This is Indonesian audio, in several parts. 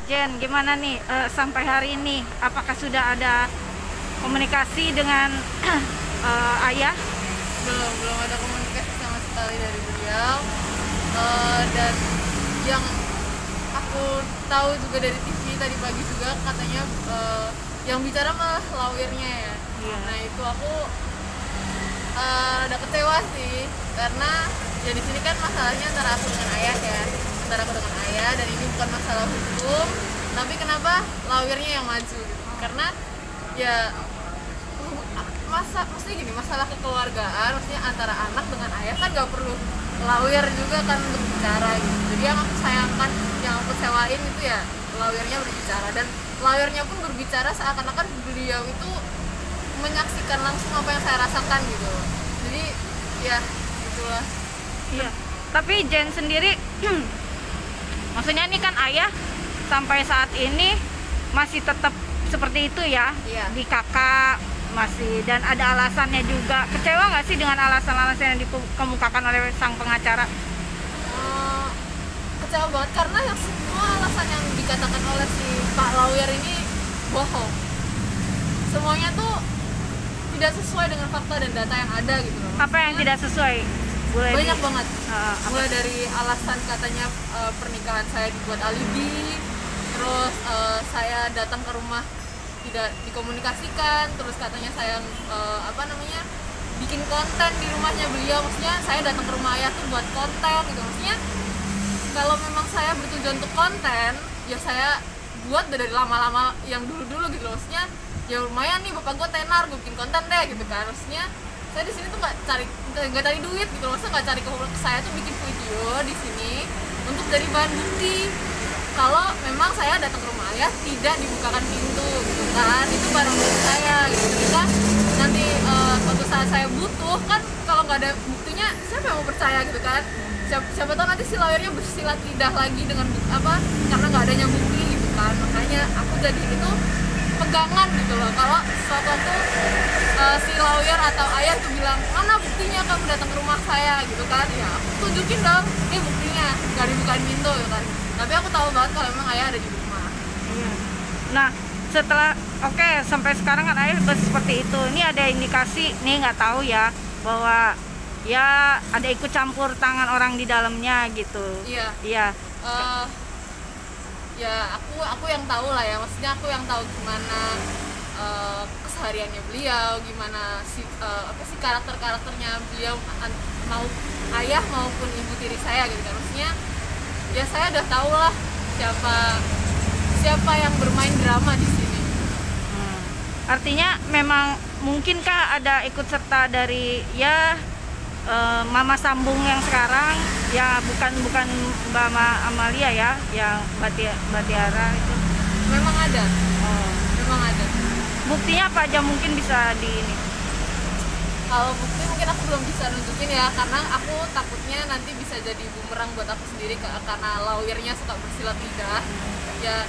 Jen, gimana nih sampai hari ini? Apakah sudah ada komunikasi dengan ayah? Belum ada komunikasi sama sekali dari beliau. Dan yang aku tahu juga dari TV tadi pagi juga katanya yang bicara malah lawyernya ya. Iya. Nah itu aku ada kecewa sih, karena ya di sini kan masalahnya antara aku dengan ayah ya, dan ini bukan masalah hukum, tapi kenapa lawyernya yang maju gitu? Karena ya maksudnya gini, masalah kekeluargaan, maksudnya antara anak dengan ayah kan gak perlu lawyer juga kan untuk bicara gitu. Jadi yang aku sayangkan, yang aku sewain itu ya lawyernya berbicara, dan lawyernya pun berbicara seakan-akan beliau itu menyaksikan langsung apa yang saya rasakan gitu. Jadi ya itulah. Iya. Tapi Jen sendiri, maksudnya ini kan ayah sampai saat ini masih tetap seperti itu ya? Iya. Di kakak masih, dan ada alasannya juga. Kecewa nggak sih dengan alasan-alasan yang dikemukakan oleh sang pengacara? Kecewa banget, karena yang semua alasan yang dikatakan oleh si Pak Lawyer ini bohong. Semuanya tuh tidak sesuai dengan fakta dan data yang ada gitu loh. Apa yang tidak sesuai? Banyak banget. Mulai dari alasan katanya pernikahan saya dibuat alibi, terus saya datang ke rumah tidak dikomunikasikan, terus katanya saya bikin konten di rumahnya beliau, maksudnya saya datang ke rumah ayah tuh buat konten gitu. Maksudnya kalau memang saya bertujuan untuk konten, ya saya buat dari lama-lama yang dulu-dulu gitu loh. Maksudnya ya lumayan nih, bapak gue tenar, gue bikin konten deh gitu kan. Maksudnya saya di sini tuh nggak cari duit gitu loh, maksudnya nggak cari saya tuh bikin video di sini untuk dari bahan bukti kalau memang saya datang ke rumah ayah tidak dibukakan pintu gitu kan. Itu barang bukti saya gitu. Ketika nanti suatu saat saya butuh kan, kalau nggak ada buktinya siapa yang mau percaya gitu kan. Siapa tahu nanti si lawyernya bersilat lidah lagi dengan karena nggak adanya bukti gitu kan. Makanya aku jadi itu pegangan gitu loh, kalau suatu waktu si lawyer atau ayah tuh bilang, mana buktinya kamu datang ke rumah saya gitu kan, ya aku tunjukin dong, ini buktinya, gak dibukain pintu gitu kan. Tapi aku tahu banget kalau memang ayah ada di rumah. Nah, setelah sampai sekarang kan ayah seperti itu. Ini ada indikasi nih, nggak tahu ya, bahwa ya ada ikut campur tangan orang di dalamnya gitu. Iya. Ya aku yang tahu lah ya, maksudnya aku yang tahu gimana kesehariannya beliau, gimana sih karakternya beliau, mau ayah maupun ibu tiri saya gitu kan. Maksudnya ya saya udah tahu lah siapa yang bermain drama di sini. Artinya memang mungkinkah ada ikut serta dari ya Mama Sambung yang sekarang ya, bukan Mbak Amalia ya, yang Batiara itu? Memang ada. Memang ada. Buktinya apa aja mungkin bisa di ini? Kalau bukti mungkin aku belum bisa nunjukin ya, karena aku takutnya nanti bisa jadi bumerang buat aku sendiri, karena lawyernya suka bersilat lidah. Ya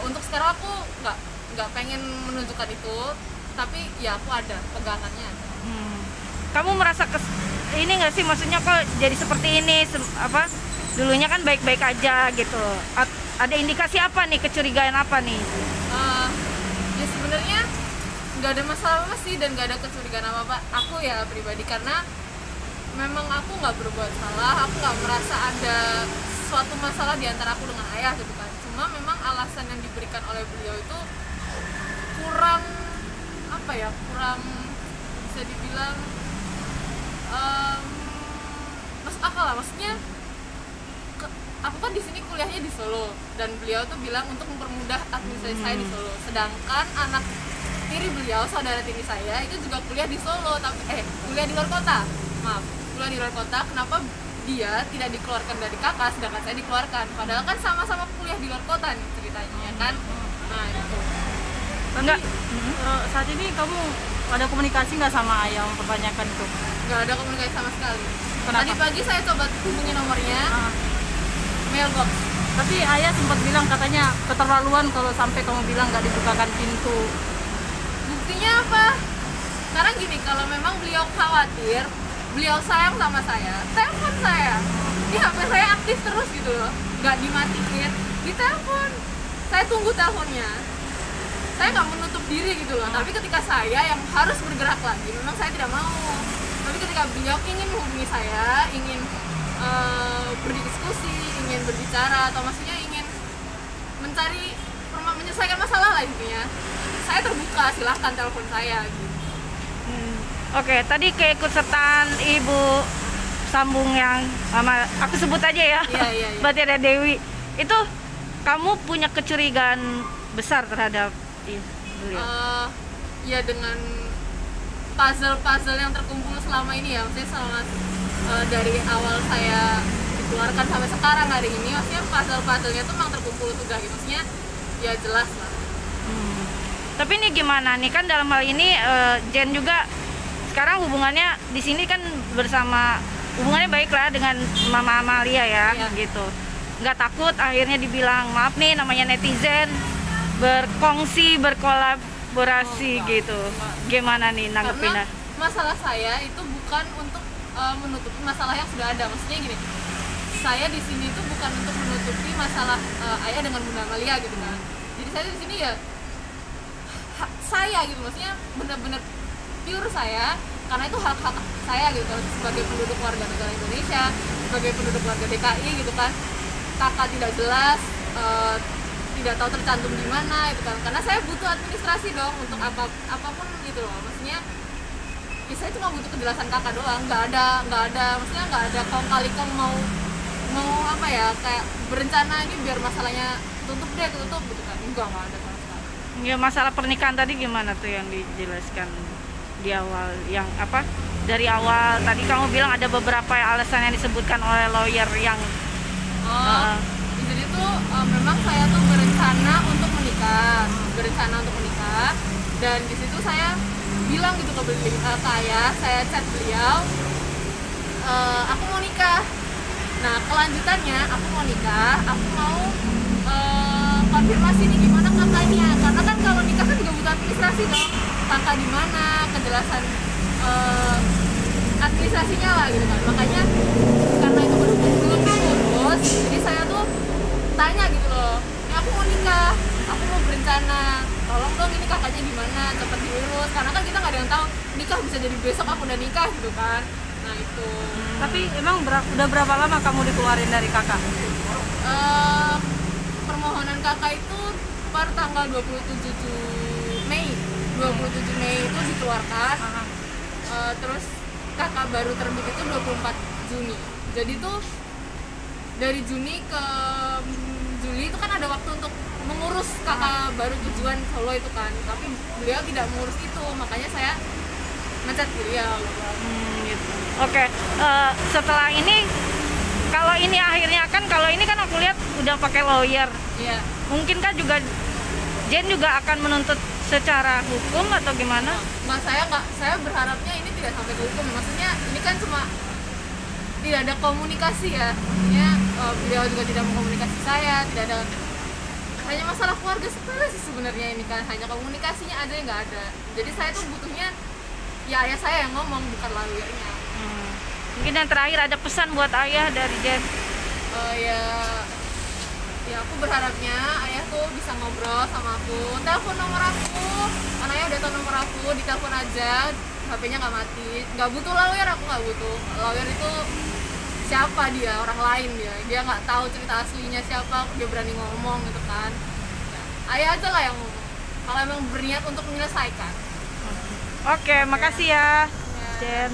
untuk sekarang aku nggak pengen menunjukkan itu, tapi ya aku ada pegangannya. Kamu merasa ini nggak sih, maksudnya kok jadi seperti ini, dulunya kan baik-baik aja gitu. Ada indikasi apa nih, kecurigaan apa nih? Ya sebenarnya nggak ada masalah apa sih, dan nggak ada kecurigaan apa aku ya pribadi, karena memang aku nggak berbuat salah, aku nggak merasa ada suatu masalah di antara aku dengan ayah gitu kan. Cuma memang alasan yang diberikan oleh beliau itu kurang bisa dibilang masuk akal lah. Maksudnya aku kan di sini kuliahnya di Solo, dan beliau tuh bilang untuk mempermudah administrasi saya di Solo, sedangkan anak tiri beliau, saudara tiri saya itu juga kuliah di Solo, tapi kuliah di luar kota. Kuliah di luar kota. Kenapa dia tidak dikeluarkan dari kakak sedangkan saya dikeluarkan, padahal kan sama-sama kuliah di luar kota nih ceritanya kan. Nah itu enggak. Saat ini kamu ada komunikasi nggak sama ayah mempertanyakan itu? nggak ada komunikasi sama sekali. Kenapa? Tadi pagi saya coba hubungi nomornya, mailbox. Tapi ayah sempat bilang katanya keterlaluan kalau sampai kamu bilang nggak dibukakan pintu. Buktinya apa? Sekarang gini, kalau memang beliau khawatir, beliau sayang sama saya, telepon saya. Di HP saya aktif terus gitu loh, nggak dimatiin, ditelepon. saya tunggu teleponnya, saya nggak menutup diri gitu loh. Tapi ketika saya yang harus bergerak lagi, memang saya tidak mau. Tapi ketika beliau ingin menghubungi saya, ingin berdiskusi, ingin berbicara, atau maksudnya ingin menyelesaikan masalah lah intinya, saya terbuka, silahkan telepon saya gitu. Oke, tadi keikutsertaan Ibu Sambung yang aku sebut aja ya. Iya. Berarti ada Dewi. Itu kamu punya kecurigaan besar terhadap beliau? Ya dengan puzzle-puzzle yang terkumpul selama ini ya, maksudnya selama dari awal saya dikeluarkan sampai sekarang hari ini, maksudnya puzzle-puzzlenya tuh memang terkumpul sudah gitu, maksudnya ya jelas lah. Tapi ini gimana nih, kan dalam hal ini Jen juga sekarang hubungannya di sini kan bersama, hubungannya baik lah dengan Mama Amalia ya, gitu. Nggak takut akhirnya dibilang maaf nih namanya netizen, berkongsi, berkolaborasi gitu. Gimana nih nanggepinnya? Karena masalah saya itu bukan untuk menutupi masalah yang sudah ada, maksudnya gini, saya di sini itu bukan untuk menutupi masalah ayah dengan Bunda Amalia gitu kan. Jadi saya di sini ya hak saya gitu, maksudnya benar-benar pure saya, karena itu hak-hak saya gitu sebagai penduduk warga negara Indonesia, sebagai penduduk warga DKI gitu kan. Kakak tidak jelas, tidak tahu tercantum di mana gitu kan, karena saya butuh administrasi dong untuk apapun gitu loh, maksudnya ya saya cuma butuh kejelasan kakak doang, nggak ada maksudnya nggak ada kong kali kong mau apa ya, kayak berencana ini biar masalahnya tutup gitu kan, enggak ada sama sekali. Ya masalah pernikahan tadi gimana tuh yang dijelaskan di awal, yang apa, dari awal tadi kamu bilang ada beberapa alasan yang disebutkan oleh lawyer yang jadi tuh memang saya tuh berencana untuk menikah, dan di situ saya bilang gitu ke ayah, saya chat beliau, aku mau nikah. Nah kelanjutannya aku mau nikah, aku mau konfirmasi nih gimana kakaknya, karena kan kalau nikah kan juga butuh administrasi dong, kakak di mana, kejelasan administrasinya lah gitu kan. Makanya karena itu belum diurus, jadi saya tuh tanya gitu loh, ini aku mau nikah, aku mau berencana, tolong dong ini kakaknya gimana, cepet diurus, karena kan kita nggak ada yang tahu nikah bisa jadi besok aku udah nikah gitu kan. Nah itu. Tapi emang udah berapa lama kamu dikeluarin dari kakak? Permohonan kakak itu per tanggal 27 Mei itu dikeluarkan. Terus kakak baru terbit itu 24 Juni. Jadi tuh dari Juni ke Juli itu kan ada waktu untuk mengurus kakak baru tujuan Solo itu kan, tapi beliau tidak mengurus itu, makanya saya ngechat beliau. Gitu. Oke, setelah ini, kalau ini akhirnya kan, kalau ini kan aku lihat udah pakai lawyer. Iya. Mungkin kan juga Jen juga akan menuntut secara hukum atau gimana? Mas saya berharapnya ini tidak sampai ke hukum. Maksudnya ini kan cuma tidak ada komunikasi ya. Maksudnya beliau juga tidak mengkomunikasi saya, tidak ada, hanya masalah keluarga sepele sih sebenarnya ini kan, hanya komunikasinya aja yang nggak ada. Jadi saya tuh butuhnya ya ayah saya yang ngomong, bukan lawyernya. Mungkin yang terakhir ada pesan buat ayah dari Jen? Ya aku berharapnya ayah tuh bisa ngobrol sama aku, telepon nomor aku, karena ayah udah tahu nomor aku, ditelepon aja, HP-nya nggak mati, nggak butuh lawyer, aku nggak butuh lawyer. Itu siapa dia, orang lain dia nggak tahu cerita aslinya siapa, dia berani ngomong gitu kan. Ayah aja lah yang ngomong, kalau emang berniat untuk menyelesaikan. Oke, makasih ya Jen.